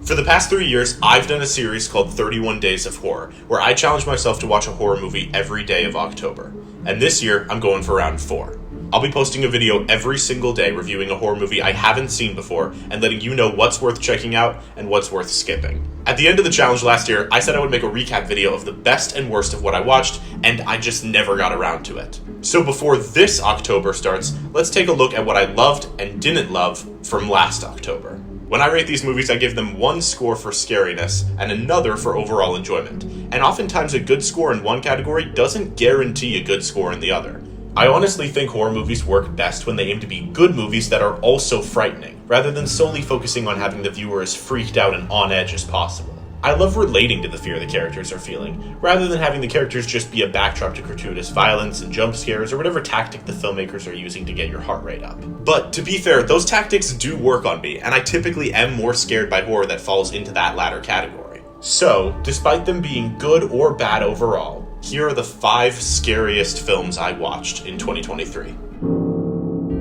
For the past 3 years, I've done a series called 31 Days of Horror, where I challenge myself to watch a horror movie every day of October. And this year, I'm going for round 4. I'll be posting a video every single day reviewing a horror movie I haven't seen before and letting you know what's worth checking out and what's worth skipping. At the end of the challenge last year, I said I would make a recap video of the best and worst of what I watched, and I just never got around to it. So before this October starts, let's take a look at what I loved and didn't love from last October. When I rate these movies, I give them one score for scariness and another for overall enjoyment. And oftentimes a good score in one category doesn't guarantee a good score in the other. I honestly think horror movies work best when they aim to be good movies that are also frightening, rather than solely focusing on having the viewer as freaked out and on edge as possible. I love relating to the fear the characters are feeling, rather than having the characters just be a backdrop to gratuitous violence and jump scares or whatever tactic the filmmakers are using to get your heart rate up. But to be fair, those tactics do work on me, and I typically am more scared by horror that falls into that latter category. So, despite them being good or bad overall, here are the 5 scariest films I watched in 2023.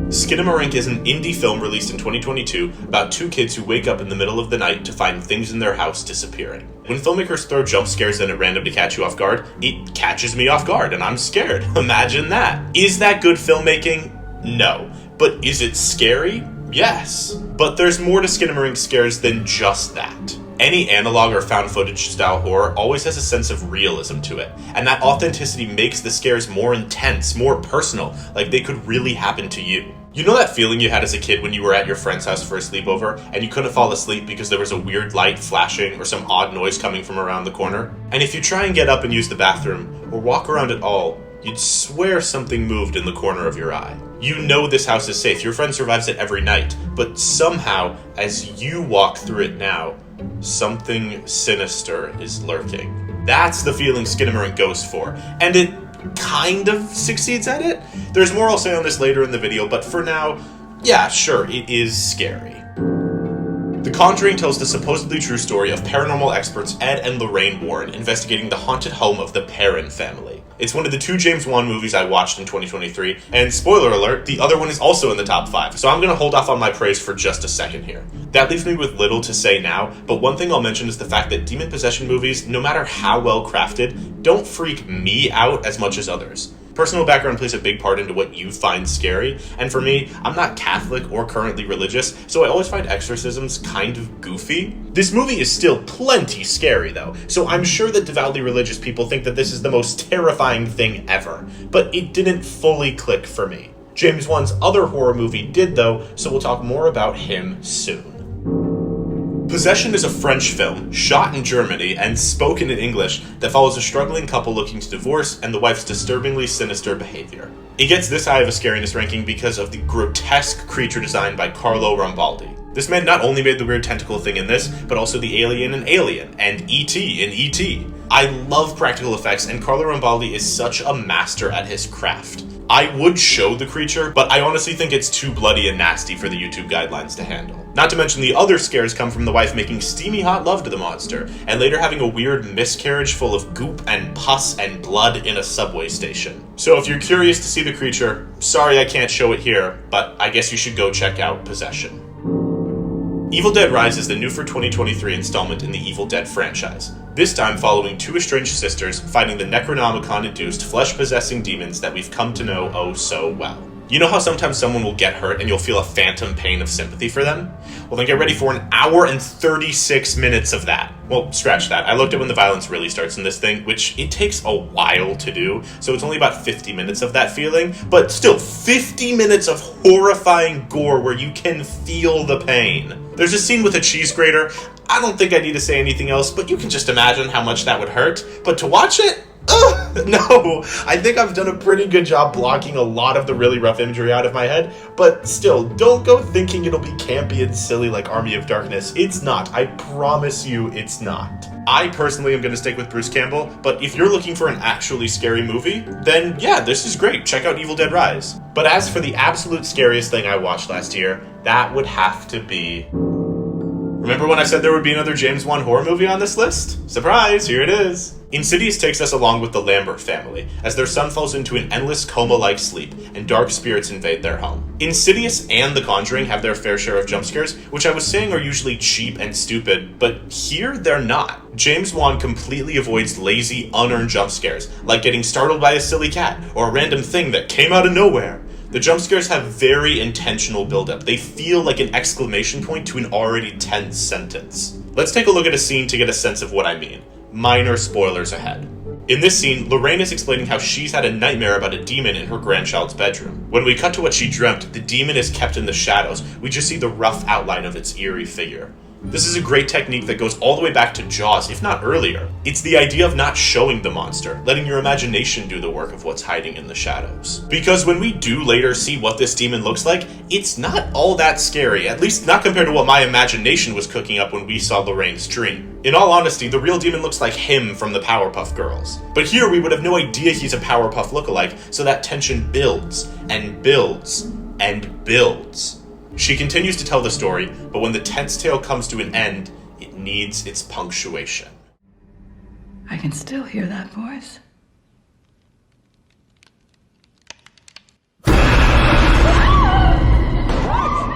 Skinamarink is an indie film released in 2022 about 2 kids who wake up in the middle of the night to find things in their house disappearing. When filmmakers throw jump scares in at random to catch you off guard, it catches me off guard and I'm scared. Imagine that. Is that good filmmaking? No. But is it scary? Yes. But there's more to Skinamarink scares than just that. Any analog or found footage style horror always has a sense of realism to it, and that authenticity makes the scares more intense, more personal, like they could really happen to you. You know that feeling you had as a kid when you were at your friend's house for a sleepover, and you couldn't fall asleep because there was a weird light flashing or some odd noise coming from around the corner? And if you try and get up and use the bathroom, or walk around at all, you'd swear something moved in the corner of your eye. You know this house is safe, your friend survives it every night, but somehow, as you walk through it now, something sinister is lurking. That's the feeling Skinamarink goes for, and it kind of succeeds at it. There's more I'll say on this later in the video, but for now, yeah, sure, it is scary. The Conjuring tells the supposedly true story of paranormal experts Ed and Lorraine Warren investigating the haunted home of the Perron family. It's one of the 2 James Wan movies I watched in 2023, and spoiler alert, the other one is also in the top 5, so I'm gonna hold off on my praise for just a second here. That leaves me with little to say now, but one thing I'll mention is the fact that demon possession movies, no matter how well crafted, don't freak me out as much as others. Personal background plays a big part into what you find scary, and for me, I'm not Catholic or currently religious, so I always find exorcisms kind of goofy. This movie is still plenty scary though, so I'm sure that devoutly religious people think that this is the most terrifying thing ever, but it didn't fully click for me. James Wan's other horror movie did though, so we'll talk more about him soon. Possession is a French film, shot in Germany and spoken in English, that follows a struggling couple looking to divorce and the wife's disturbingly sinister behavior. It gets this high of a scariness ranking because of the grotesque creature design by Carlo Rambaldi. This man not only made the weird tentacle thing in this, but also the alien in Alien, and E.T. in E.T. I love practical effects, and Carlo Rambaldi is such a master at his craft. I would show the creature, but I honestly think it's too bloody and nasty for the YouTube guidelines to handle. Not to mention the other scares come from the wife making steamy hot love to the monster, and later having a weird miscarriage full of goop and pus and blood in a subway station. So if you're curious to see the creature, sorry I can't show it here, but I guess you should go check out Possession. Evil Dead Rise is the new for 2023 installment in the Evil Dead franchise, this time following 2 estranged sisters fighting the Necronomicon-induced flesh-possessing demons that we've come to know oh so well. You know how sometimes someone will get hurt and you'll feel a phantom pain of sympathy for them? Well, then get ready for 1 hour and 36 minutes of that. Well, scratch that. I looked at when the violence really starts in this thing, which it takes a while to do, so it's only about 50 minutes of that feeling, but still 50 minutes of horrifying gore where you can feel the pain. There's a scene with a cheese grater. I don't think I need to say anything else, but you can just imagine how much that would hurt. But to watch it? No, I think I've done a pretty good job blocking a lot of the really rough imagery out of my head, but still, don't go thinking it'll be campy and silly like Army of Darkness. It's not. I promise you it's not. I personally am going to stick with Bruce Campbell, but if you're looking for an actually scary movie, then yeah, this is great. Check out Evil Dead Rise. But as for the absolute scariest thing I watched last year, that would have to be... Remember when I said there would be another James Wan horror movie on this list? Surprise, here it is. Insidious takes us along with the Lambert family, as their son falls into an endless coma-like sleep, and dark spirits invade their home. Insidious and The Conjuring have their fair share of jump scares, which I was saying are usually cheap and stupid, but here they're not. James Wan completely avoids lazy, unearned jump scares, like getting startled by a silly cat, or a random thing that came out of nowhere. The jump scares have very intentional build-up. They feel like an exclamation point to an already tense sentence. Let's take a look at a scene to get a sense of what I mean. Minor spoilers ahead. In this scene, Lorraine is explaining how she's had a nightmare about a demon in her grandchild's bedroom. When we cut to what she dreamt, the demon is kept in the shadows. We just see the rough outline of its eerie figure. This is a great technique that goes all the way back to Jaws, if not earlier. It's the idea of not showing the monster, letting your imagination do the work of what's hiding in the shadows. Because when we do later see what this demon looks like, it's not all that scary, at least not compared to what my imagination was cooking up when we saw Lorraine's dream. In all honesty, the real demon looks like him from the Powerpuff Girls. But here we would have no idea he's a Powerpuff lookalike, so that tension builds, and builds, and builds. She continues to tell the story, but when the tense tale comes to an end, it needs its punctuation. I can still hear that voice.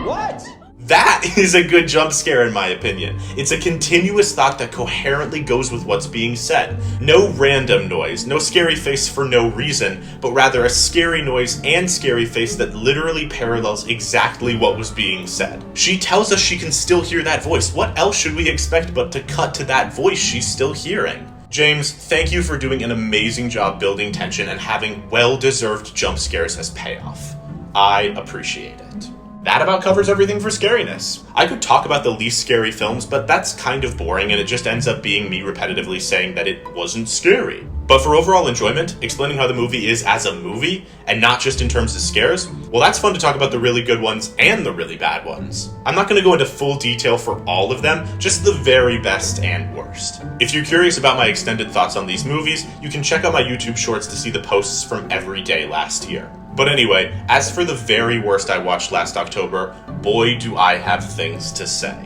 What? That is a good jump scare in my opinion. It's a continuous thought that coherently goes with what's being said. No random noise, no scary face for no reason, but rather a scary noise and scary face that literally parallels exactly what was being said. She tells us she can still hear that voice. What else should we expect but to cut to that voice she's still hearing? James, thank you for doing an amazing job building tension and having well-deserved jump scares as payoff. I appreciate it. That about covers everything for scariness. I could talk about the least scary films, but that's kind of boring and it just ends up being me repetitively saying that it wasn't scary. But for overall enjoyment, explaining how the movie is as a movie, and not just in terms of scares, well, that's fun to talk about the really good ones and the really bad ones. I'm not going to go into full detail for all of them, just the very best and worst. If you're curious about my extended thoughts on these movies, you can check out my YouTube shorts to see the posts from every day last year. But anyway, as for the very worst I watched last October, boy do I have things to say.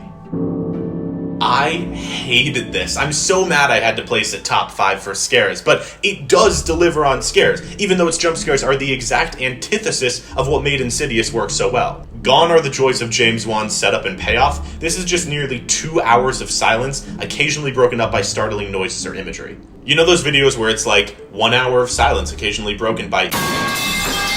I hated this. I'm so mad I had to place it top 5 for scares, but it does deliver on scares, even though its jump scares are the exact antithesis of what made Insidious work so well. Gone are the joys of James Wan's setup and payoff. This is just nearly 2 hours of silence, occasionally broken up by startling noises or imagery. You know those videos where it's like 1 hour of silence occasionally broken by...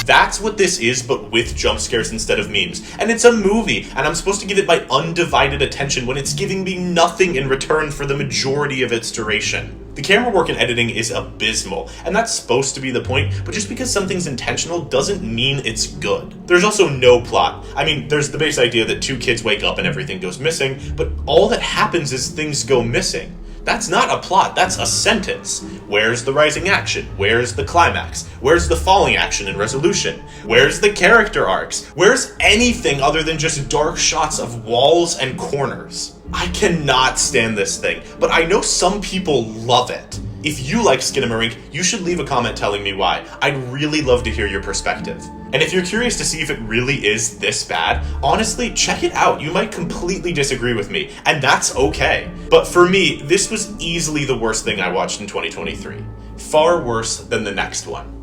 That's what this is, but with jump scares instead of memes. And it's a movie, and I'm supposed to give it my undivided attention when it's giving me nothing in return for the majority of its duration. The camera work and editing is abysmal, and that's supposed to be the point, but just because something's intentional doesn't mean it's good. There's also no plot. I mean, there's the base idea that 2 kids wake up and everything goes missing, but all that happens is things go missing. That's not a plot, that's a sentence. Where's the rising action? Where's the climax? Where's the falling action and resolution? Where's the character arcs? Where's anything other than just dark shots of walls and corners? I cannot stand this thing, but I know some people love it. If you like Skinamarink, you should leave a comment telling me why. I'd really love to hear your perspective. And if you're curious to see if it really is this bad, honestly, check it out. You might completely disagree with me, and that's okay. But for me, this was easily the worst thing I watched in 2023. Far worse than the next one.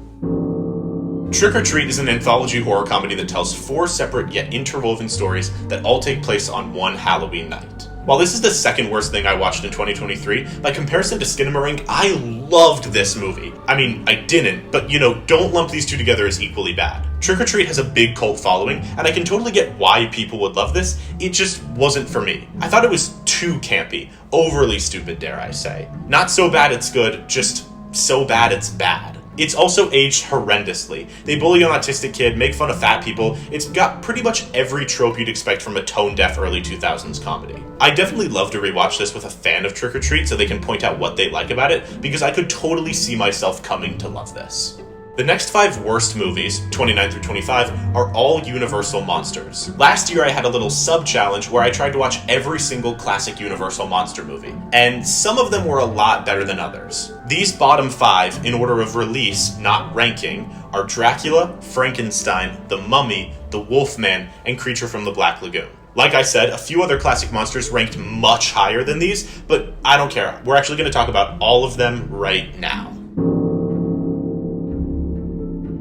Trick or Treat is an anthology horror comedy that tells 4 separate yet interwoven stories that all take place on one Halloween night. While this is the second worst thing I watched in 2023, by comparison to Skinamarink, I loved this movie. I mean, I didn't, but don't lump these two together as equally bad. Trick or Treat has a big cult following, and I can totally get why people would love this, it just wasn't for me. I thought it was too campy, overly stupid, dare I say. Not so bad it's good, just so bad it's bad. It's also aged horrendously. They bully an autistic kid, make fun of fat people. It's got pretty much every trope you'd expect from a tone-deaf early 2000s comedy. I definitely love to rewatch this with a fan of Trick or Treat so they can point out what they like about it, because I could totally see myself coming to love this. The next 5 worst movies, 29 through 25, are all Universal monsters. Last year I had a little sub-challenge where I tried to watch every single classic Universal monster movie, and some of them were a lot better than others. These bottom 5, in order of release, not ranking, are Dracula, Frankenstein, The Mummy, The Wolfman, and Creature from the Black Lagoon. Like I said, a few other classic monsters ranked much higher than these, but I don't care. We're actually going to talk about all of them right now.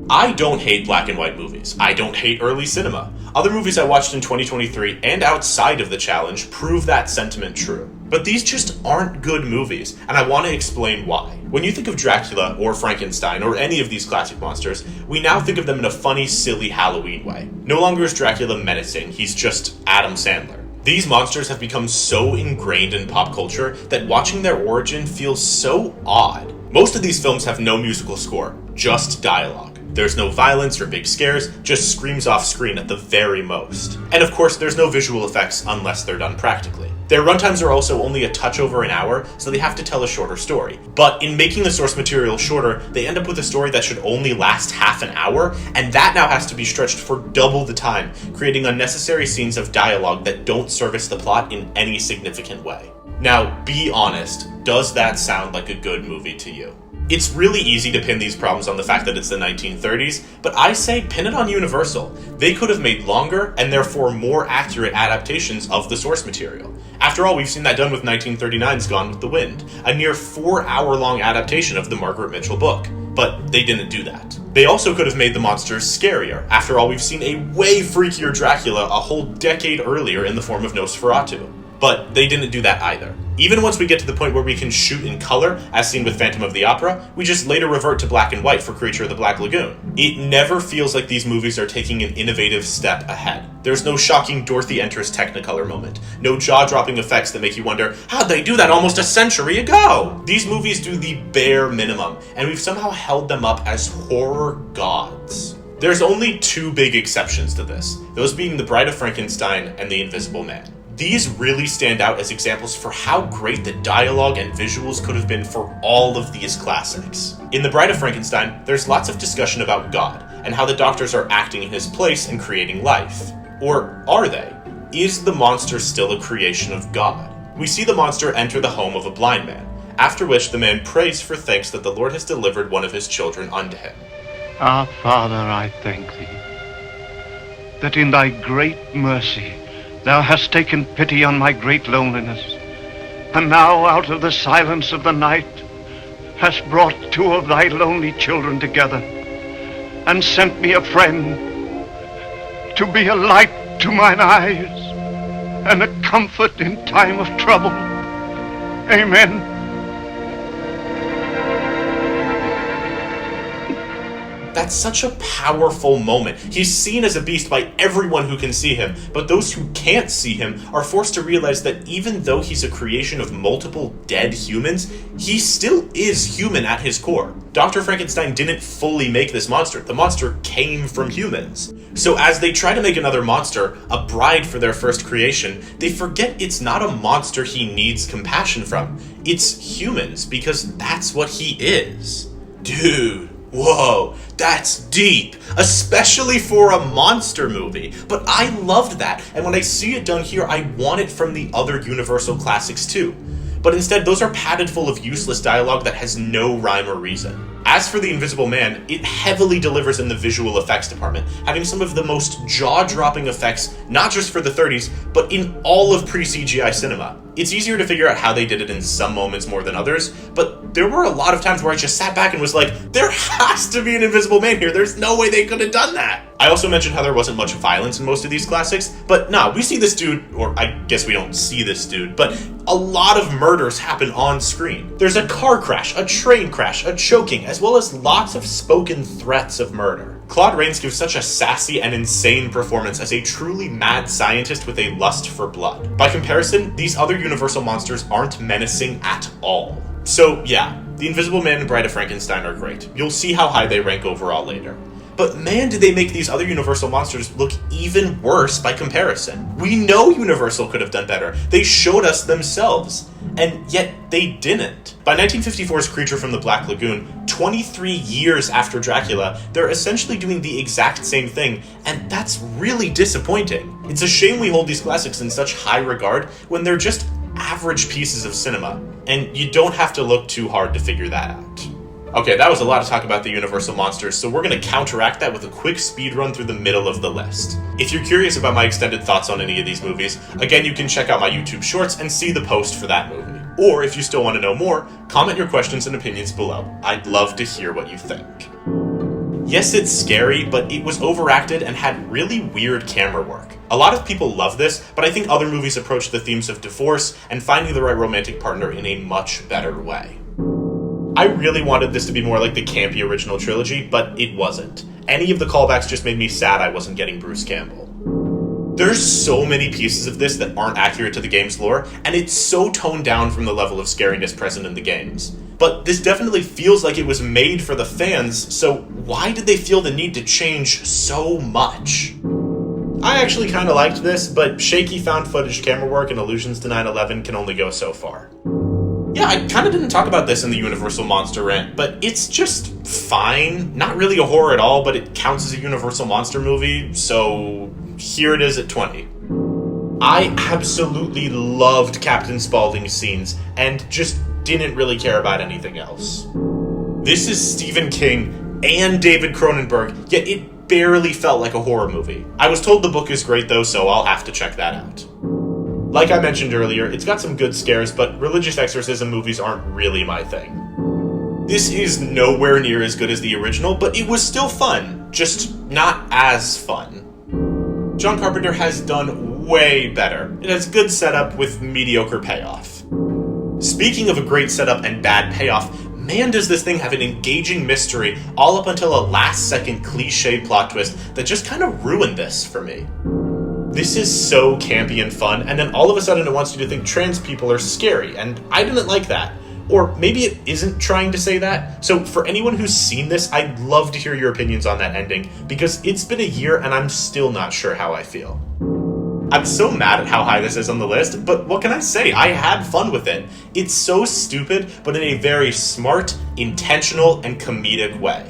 I don't hate black and white movies. I don't hate early cinema. Other movies I watched in 2023 and outside of the challenge prove that sentiment true. But these just aren't good movies, and I want to explain why. When you think of Dracula or Frankenstein or any of these classic monsters, we now think of them in a funny, silly Halloween way. No longer is Dracula menacing, he's just Adam Sandler. These monsters have become so ingrained in pop culture that watching their origin feels so odd. Most of these films have no musical score, just dialogue. There's no violence or big scares, just screams off screen at the very most. And of course, there's no visual effects unless they're done practically. Their runtimes are also only a touch over an hour, so they have to tell a shorter story. But in making the source material shorter, they end up with a story that should only last half an hour, and that now has to be stretched for double the time, creating unnecessary scenes of dialogue that don't service the plot in any significant way. Now, be honest, does that sound like a good movie to you? It's really easy to pin these problems on the fact that it's the 1930s, but I say pin it on Universal. They could have made longer and therefore more accurate adaptations of the source material. After all, we've seen that done with 1939's Gone with the Wind, a near 4-hour-long adaptation of the Margaret Mitchell book. But they didn't do that. They also could have made the monsters scarier. After all, we've seen a way freakier Dracula a whole decade earlier in the form of Nosferatu. But they didn't do that either. Even once we get to the point where we can shoot in color, as seen with Phantom of the Opera, we just later revert to black and white for Creature of the Black Lagoon. It never feels like these movies are taking an innovative step ahead. There's no shocking Dorothy enters Technicolor moment. No jaw-dropping effects that make you wonder, how'd they do that almost a century ago? These movies do the bare minimum, and we've somehow held them up as horror gods. There's only two big exceptions to this, those being The Bride of Frankenstein and The Invisible Man. These really stand out as examples for how great the dialogue and visuals could have been for all of these classics. In The Bride of Frankenstein, there's lots of discussion about God, and how the doctors are acting in his place and creating life. Or are they? Is the monster still a creation of God? We see the monster enter the home of a blind man, after which the man prays for thanks that the Lord has delivered one of his children unto him. Our Father, I thank thee, that in thy great mercy thou hast taken pity on my great loneliness, and now out of the silence of the night hast brought two of thy lonely children together, and sent me a friend to be a light to mine eyes, and a comfort in time of trouble. Amen. That's such a powerful moment. He's seen as a beast by everyone who can see him, but those who can't see him are forced to realize that even though he's a creation of multiple dead humans, he still is human at his core. Dr. Frankenstein didn't fully make this monster. The monster came from humans. So as they try to make another monster, a bride for their first creation, they forget it's not a monster he needs compassion from. It's humans, because that's what he is. Dude. Whoa, that's deep, especially for a monster movie. But I loved that, and when I see it done here, I want it from the other Universal classics too. But instead, those are padded full of useless dialogue that has no rhyme or reason. As for The Invisible Man, it heavily delivers in the visual effects department, having some of the most jaw-dropping effects, not just for the 30s, but in all of pre-CGI cinema. It's easier to figure out how they did it in some moments more than others, but there were a lot of times where I just sat back and was like, there has to be an Invisible Man here, there's no way they could have done that! I also mentioned how there wasn't much violence in most of these classics, but nah, we see this dude, or I guess we don't see this dude, but a lot of murders happen on screen. There's a car crash, a train crash, a choking, as well as lots of spoken threats of murder. Claude Rains gives such a sassy and insane performance as a truly mad scientist with a lust for blood. By comparison, these other Universal monsters aren't menacing at all. So yeah, The Invisible Man and Bride of Frankenstein are great. You'll see how high they rank overall later. But man, did they make these other Universal monsters look even worse by comparison. We know Universal could have done better. They showed us themselves. And yet they didn't. By 1954's Creature from the Black Lagoon, 23 years after Dracula, they're essentially doing the exact same thing, and that's really disappointing. It's a shame we hold these classics in such high regard when they're just average pieces of cinema, and you don't have to look too hard to figure that out. Okay, that was a lot to talk about the Universal monsters, so we're going to counteract that with a quick speed run through the middle of the list. If you're curious about my extended thoughts on any of these movies, again, you can check out my YouTube shorts and see the post for that movie. Or if you still want to know more, comment your questions and opinions below. I'd love to hear what you think. Yes, it's scary, but it was overacted and had really weird camera work. A lot of people love this, but I think other movies approach the themes of divorce and finding the right romantic partner in a much better way. I really wanted this to be more like the campy original trilogy, but it wasn't. Any of the callbacks just made me sad I wasn't getting Bruce Campbell. There's so many pieces of this that aren't accurate to the game's lore, and it's so toned down from the level of scariness present in the games. But this definitely feels like it was made for the fans, so why did they feel the need to change so much? I actually kind of liked this, but shaky found footage camera work and allusions to 9/11 can only go so far. Yeah, I kind of didn't talk about this in the Universal Monster rant, but it's just fine. Not really a horror at all, but it counts as a Universal Monster movie, so here it is at 20. I absolutely loved Captain Spaulding's scenes, and just didn't really care about anything else. This is Stephen King and David Cronenberg, yet it barely felt like a horror movie. I was told the book is great though, so I'll have to check that out. Like I mentioned earlier, it's got some good scares, but religious exorcism movies aren't really my thing. This is nowhere near as good as the original, but it was still fun, just not as fun. John Carpenter has done way better. It has good setup with mediocre payoff. Speaking of a great setup and bad payoff, man does this thing have an engaging mystery all up until a last-second cliché plot twist that just kind of ruined this for me. This is so campy and fun, and then all of a sudden it wants you to think trans people are scary, and I didn't like that. Or maybe it isn't trying to say that. So for anyone who's seen this, I'd love to hear your opinions on that ending, because it's been a year and I'm still not sure how I feel. I'm so mad at how high this is on the list, but what can I say? I had fun with it. It's so stupid, but in a very smart, intentional, and comedic way.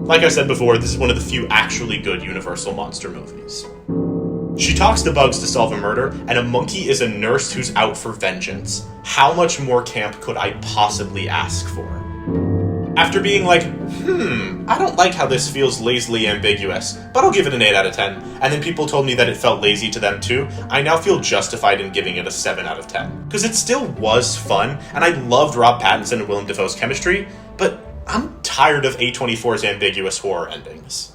Like I said before, this is one of the few actually good Universal Monster movies. She talks to bugs to solve a murder, and a monkey is a nurse who's out for vengeance. How much more camp could I possibly ask for? After being like, I don't like how this feels lazily ambiguous, but I'll give it an 8 out of 10, and then people told me that it felt lazy to them too, I now feel justified in giving it a 7 out of 10. Because it still was fun, and I loved Rob Pattinson and Willem Dafoe's chemistry, but I'm tired of A24's ambiguous horror endings.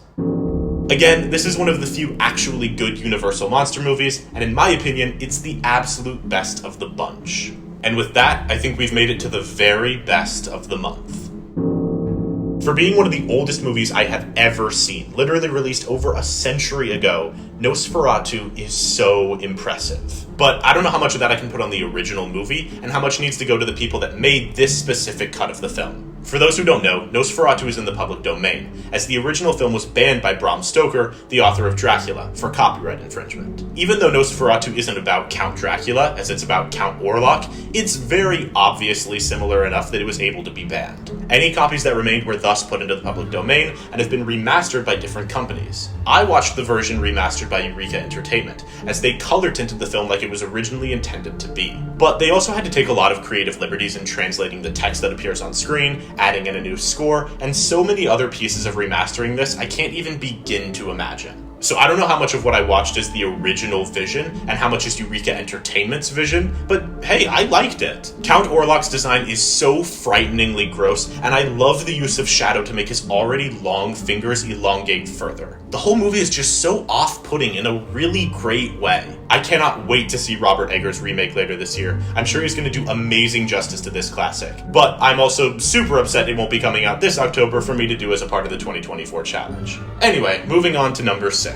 Again, this is one of the few actually good Universal Monster movies, and in my opinion, it's the absolute best of the bunch. And with that, I think we've made it to the very best of the month. For being one of the oldest movies I have ever seen, literally released over a century ago, Nosferatu is so impressive. But I don't know how much of that I can put on the original movie, and how much needs to go to the people that made this specific cut of the film. For those who don't know, Nosferatu is in the public domain, as the original film was banned by Bram Stoker, the author of Dracula, for copyright infringement. Even though Nosferatu isn't about Count Dracula, as it's about Count Orlok, it's very obviously similar enough that it was able to be banned. Any copies that remained were thus put into the public domain, and have been remastered by different companies. I watched the version remastered by Eureka Entertainment, as they color tinted the film like it was originally intended to be. But they also had to take a lot of creative liberties in translating the text that appears on screen, adding in a new score, and so many other pieces of remastering this I can't even begin to imagine. So I don't know how much of what I watched is the original vision, and how much is Eureka Entertainment's vision, but hey, I liked it. Count Orlok's design is so frighteningly gross, and I love the use of shadow to make his already long fingers elongate further. The whole movie is just so off-putting in a really great way. I cannot wait to see Robert Eggers' remake later this year. I'm sure he's going to do amazing justice to this classic. But I'm also super upset it won't be coming out this October for me to do as a part of the 2024 challenge. Anyway, moving on to number 6.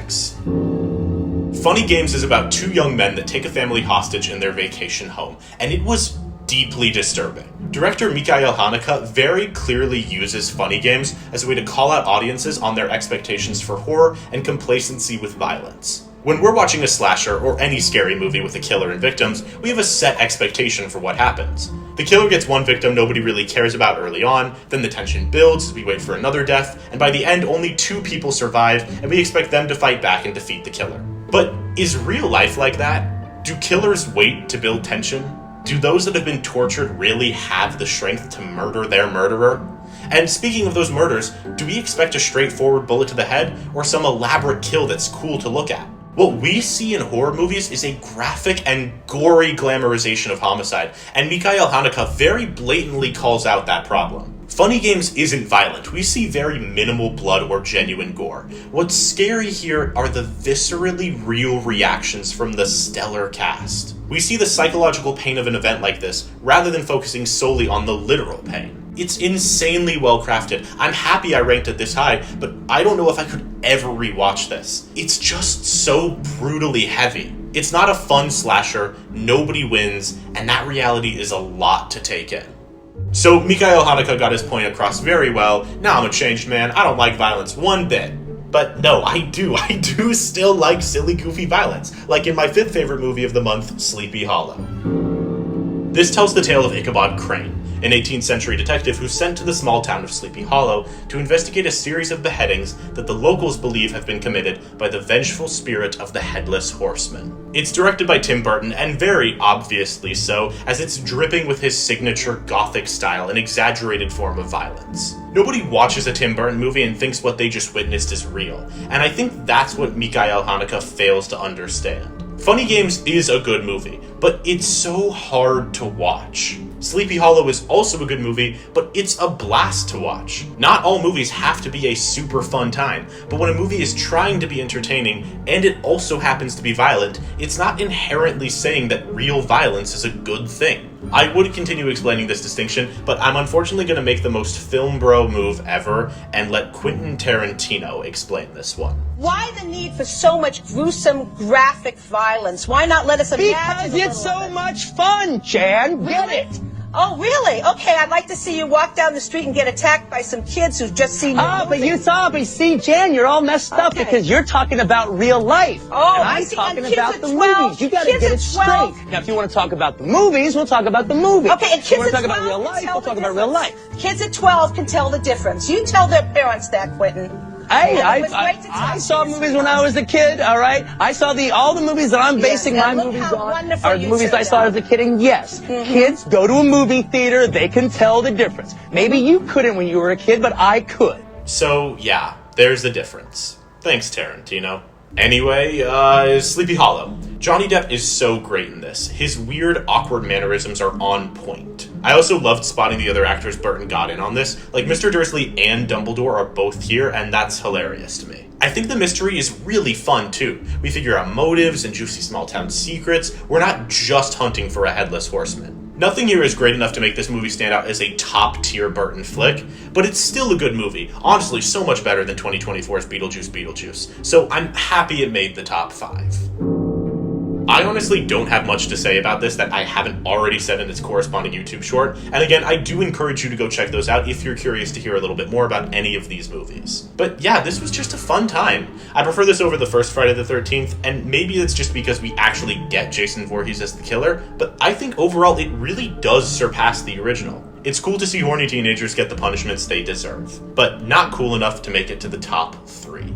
Funny Games is about two young men that take a family hostage in their vacation home, and it was deeply disturbing. Director Mikael Haneke very clearly uses Funny Games as a way to call out audiences on their expectations for horror and complacency with violence. When we're watching a slasher or any scary movie with a killer and victims, we have a set expectation for what happens. The killer gets one victim nobody really cares about early on, then the tension builds as we wait for another death, and by the end only 2 people survive, and we expect them to fight back and defeat the killer. But is real life like that? Do killers wait to build tension? Do those that have been tortured really have the strength to murder their murderer? And speaking of those murders, do we expect a straightforward bullet to the head, or some elaborate kill that's cool to look at? What we see in horror movies is a graphic and gory glamorization of homicide, and Mikhail Haneke very blatantly calls out that problem. Funny Games isn't violent. We see very minimal blood or genuine gore. What's scary here are the viscerally real reactions from the stellar cast. We see the psychological pain of an event like this, rather than focusing solely on the literal pain. It's insanely well crafted. I'm happy I ranked it this high, but I don't know if I could ever rewatch this. It's just so brutally heavy. It's not a fun slasher, nobody wins, and that reality is a lot to take in. So Mikhail Haneke got his point across very well. Now I'm a changed man, I don't like violence one bit. But no, I do still like silly, goofy violence, like in my 5th favorite movie of the month, Sleepy Hollow. This tells the tale of Ichabod Crane, an 18th century detective who's sent to the small town of Sleepy Hollow to investigate a series of beheadings that the locals believe have been committed by the vengeful spirit of the Headless Horseman. It's directed by Tim Burton, and very obviously so, as it's dripping with his signature gothic style and exaggerated form of violence. Nobody watches a Tim Burton movie and thinks what they just witnessed is real, and I think that's what Mikhail Haneke fails to understand. Funny Games is a good movie, but it's so hard to watch. Sleepy Hollow is also a good movie, but it's a blast to watch. Not all movies have to be a super fun time, but when a movie is trying to be entertaining, and it also happens to be violent, it's not inherently saying that real violence is a good thing. I would continue explaining this distinction, but I'm unfortunately going to make the most film bro move ever, and let Quentin Tarantino explain this one. Why the need for so much gruesome, graphic violence? Why not let us imagine? Because it's so much fun, Jan. Get Really? it? Oh, really? Okay, I'd like to see you walk down the street and get attacked by some kids who've just seen your But movie. you saw, but see, Jan, you're all messed up Okay. because you're talking about real life. Oh, and I I'm see. talking And kids about at the 12, movies. You got to kids get at it 12. straight. Now, if you want to talk about the movies, we'll talk about the movies. Okay, and If you kids want at to talk 12 about real can life, tell we'll the talk about real life. difference. Kids at 12 can tell the difference. You tell their parents that, Quentin. Hey, It was great to talk I to saw you, movies when I was a kid, all right? I saw all the movies that I'm Yes, basing and my look movies how on wonderful are the you movies I turned saw out. as a kid, and yes, kids go to a movie theater, they can tell the difference. Maybe you couldn't when you were a kid, but I could. So yeah, there's the difference. Thanks, Tarantino. Anyway, Sleepy Hollow. Johnny Depp is so great in this. His weird, awkward mannerisms are on point. I also loved spotting the other actors Burton got in on this. Like, Mr. Dursley and Dumbledore are both here, and that's hilarious to me. I think the mystery is really fun, too. We figure out motives and juicy small-town secrets. We're not just hunting for a Headless Horseman. Nothing here is great enough to make this movie stand out as a top-tier Burton flick, but it's still a good movie. Honestly, so much better than 2024's Beetlejuice, so I'm happy it made the top 5. I honestly don't have much to say about this that I haven't already said in its corresponding YouTube short, and again, I do encourage you to go check those out if you're curious to hear a little bit more about any of these movies. But yeah, this was just a fun time. I prefer this over the first Friday the 13th, and maybe it's just because we actually get Jason Voorhees as the killer, but I think overall it really does surpass the original. It's cool to see horny teenagers get the punishments they deserve, but not cool enough to make it to the top 3.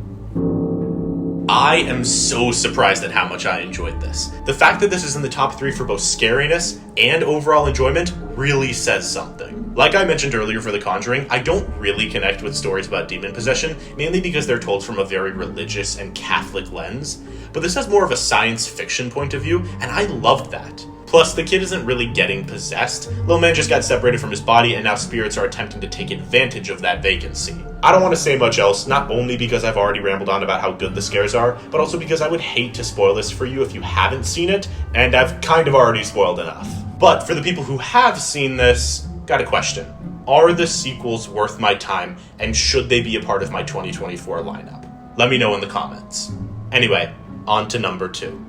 I am so surprised at how much I enjoyed this. The fact that this is in the top 3 for both scariness and overall enjoyment really says something. Like I mentioned earlier for The Conjuring, I don't really connect with stories about demon possession, mainly because they're told from a very religious and Catholic lens, but this has more of a science fiction point of view, and I loved that. Plus, the kid isn't really getting possessed. Little man just got separated from his body, and now spirits are attempting to take advantage of that vacancy. I don't want to say much else, not only because I've already rambled on about how good the scares are, but also because I would hate to spoil this for you if you haven't seen it, and I've kind of already spoiled enough. But for the people who have seen this, got a question. Are the sequels worth my time, and should they be a part of my 2024 lineup? Let me know in the comments. Anyway, on to number 2.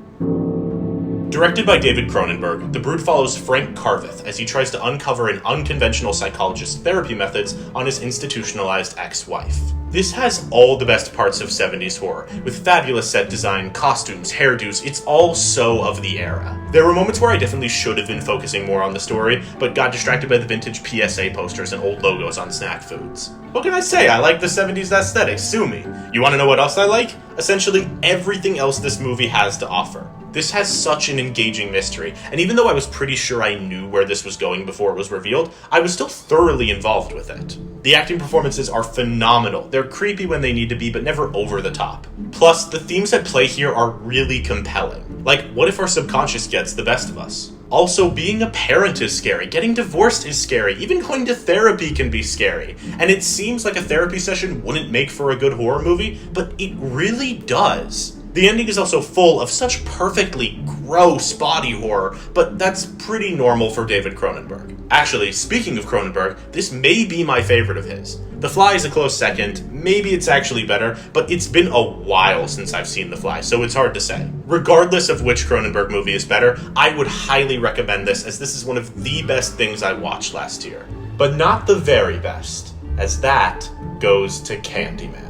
Directed by David Cronenberg, The Brood follows Frank Carveth as he tries to uncover an unconventional psychologist's therapy methods on his institutionalized ex-wife. This has all the best parts of 70s horror, with fabulous set design, costumes, hairdos. It's all so of the era. There were moments where I definitely should have been focusing more on the story, but got distracted by the vintage PSA posters and old logos on snack foods. What can I say? I like the 70s aesthetic, sue me. You want to know what else I like? Essentially everything else this movie has to offer. This has such an engaging mystery, and even though I was pretty sure I knew where this was going before it was revealed, I was still thoroughly involved with it. The acting performances are phenomenal. They're creepy when they need to be, but never over the top. Plus, the themes at play here are really compelling. Like, what if our subconscious gets the best of us? Also, being a parent is scary, getting divorced is scary, even going to therapy can be scary. And it seems like a therapy session wouldn't make for a good horror movie, but it really does. The ending is also full of such perfectly gross body horror, but that's pretty normal for David Cronenberg. Actually, speaking of Cronenberg, this may be my favorite of his. The Fly is a close second, maybe it's actually better, but it's been a while since I've seen The Fly, so it's hard to say. Regardless of which Cronenberg movie is better, I would highly recommend this, as this is one of the best things I watched last year. But not the very best, as that goes to Candyman.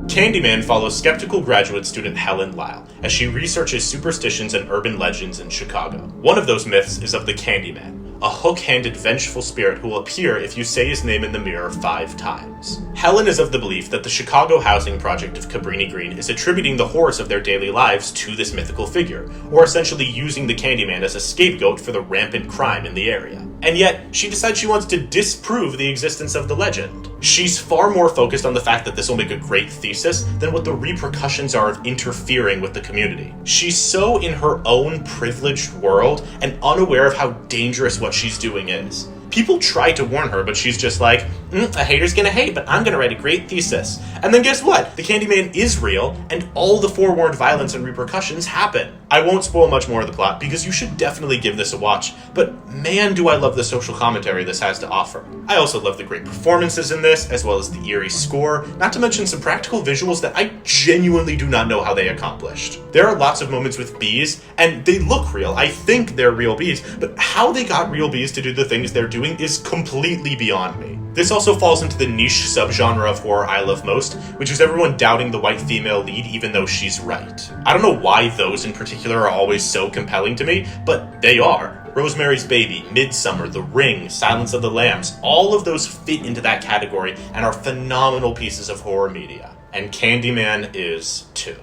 Candyman follows skeptical graduate student Helen Lyle as she researches superstitions and urban legends in Chicago. One of those myths is of the Candyman, a hook-handed vengeful spirit who will appear if you say his name in the mirror 5 times. Helen is of the belief that the Chicago housing project of Cabrini Green is attributing the horrors of their daily lives to this mythical figure, or essentially using the Candyman as a scapegoat for the rampant crime in the area. And yet, she decides she wants to disprove the existence of the legend. She's far more focused on the fact that this will make a great thesis than what the repercussions are of interfering with the community. She's so in her own privileged world and unaware of how dangerous what she's doing is. People try to warn her, but she's just like, a hater's gonna hate, but I'm gonna write a great thesis. And then guess what? The Candyman is real, and all the forewarned violence and repercussions happen. I won't spoil much more of the plot, because you should definitely give this a watch, but man do I love the social commentary this has to offer. I also love the great performances in this, as well as the eerie score, not to mention some practical visuals that I genuinely do not know how they accomplished. There are lots of moments with bees, and they look real. I think they're real bees, but how they got real bees to do the things they're doing is completely beyond me. This also falls into the niche subgenre of horror I love most, which is everyone doubting the white female lead even though she's right. I don't know why those in particular are always so compelling to me, but they are. Rosemary's Baby, Midsummer, The Ring, Silence of the Lambs, all of those fit into that category and are phenomenal pieces of horror media. And Candyman is too.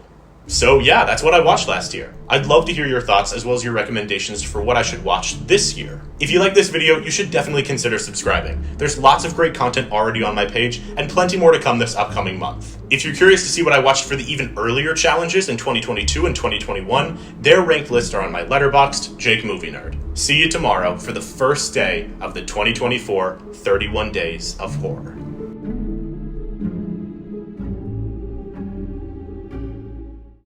So yeah, that's what I watched last year. I'd love to hear your thoughts as well as your recommendations for what I should watch this year. If you like this video, you should definitely consider subscribing. There's lots of great content already on my page and plenty more to come this upcoming month. If you're curious to see what I watched for the even earlier challenges in 2022 and 2021, their ranked lists are on my Letterboxd, Jake Movie Nerd. See you tomorrow for the first day of the 2024 31 Days of Horror.